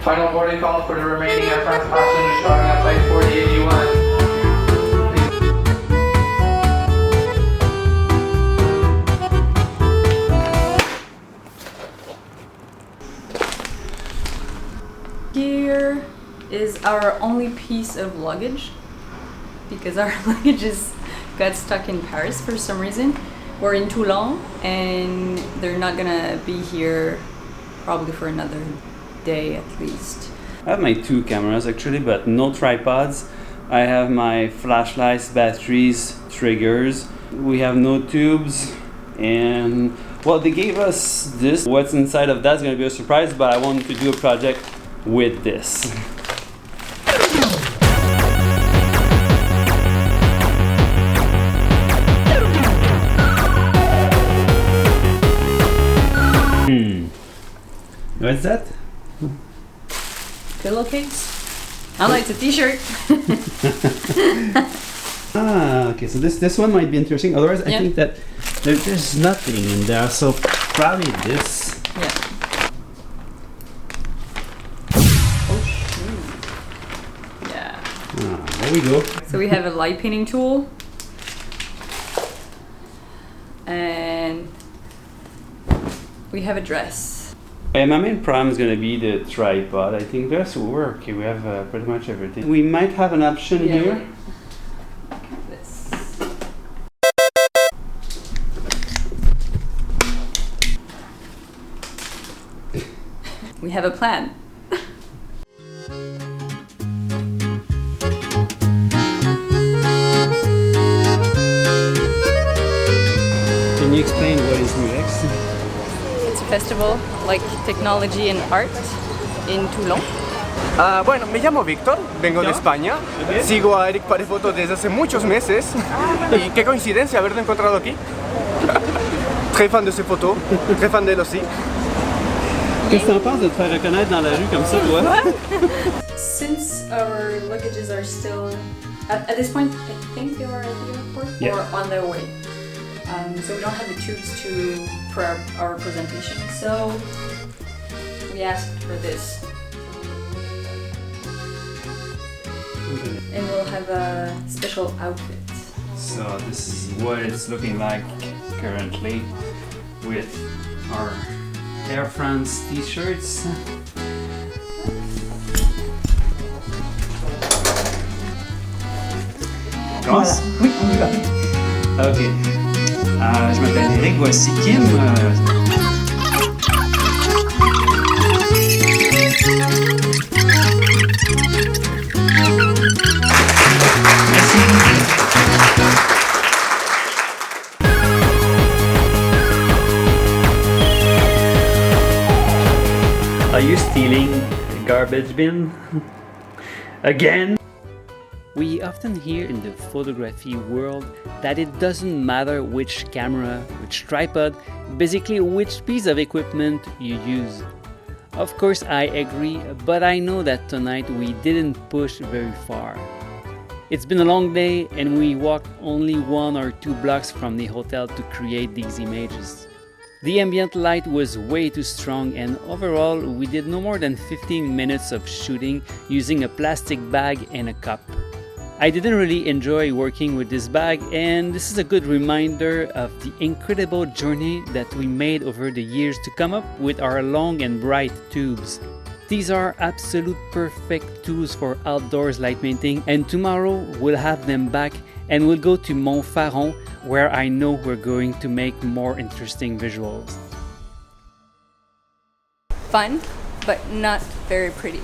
Final boarding call for the remaining Air France passengers starting at flight 4081. Here is our only piece of luggage because our luggages got stuck in Paris for some reason. We're in Toulon and they're not gonna be here probably for another day at least. I have my 2 cameras actually, but no tripods. I have my flashlights, batteries, triggers. We have no tubes, and well, they gave us this. What's inside of that's gonna be a surprise, but I wanted to do a project with this. What's that? Pillowcase? Oh, it's a t-shirt. Okay, so this one might be interesting. Otherwise, I Yeah. think that there's nothing in there, so probably this. Yeah. Oh, shoot. Yeah. There we go. So we have a light painting tool. And we have a dress. My main problem is going to be the tripod. I think this will work. We have pretty much everything. We might have an option here. This. We have a plan. Can you explain what is LUGGAGE? It's a festival like technology and art in Toulon. Bueno, me llamo Víctor, vengo de España, sigo a Eric Paré Foto desde hace muchos meses y qué coincidencia haberlo encontrado aquí. Très fan de ses photos, très fan d'elle aussi. Qu'est-ce que t'en penses de te faire reconnaître dans la rue comme ça, toi? Since our luggages are still, at this point, I think they are at the airport or on their way. So we don't have the tubes for our presentation. So we asked for this. And we'll have a special outfit. So this is what it's looking like currently with our Air France t-shirts. Commence? Oui, on y va. Ok. Je m'appelle Eric, voici Kim. Are you stealing the garbage bin? Again? We often hear in the photography world that it doesn't matter which camera, which tripod, basically which piece of equipment you use. Of course I agree, but I know that tonight we didn't push very far. It's been a long day and we walked only 1 or 2 blocks from the hotel to create these images. The ambient light was way too strong and overall we did no more than 15 minutes of shooting using a plastic bag and a cup. I didn't really enjoy working with this bag, and this is a good reminder of the incredible journey that we made over the years to come up with our long and bright tubes. These are absolute perfect tools for outdoors light painting, and tomorrow we'll have them back and we'll go to Mount Faron, where I know we're going to make more interesting visuals. Fun, but not very pretty.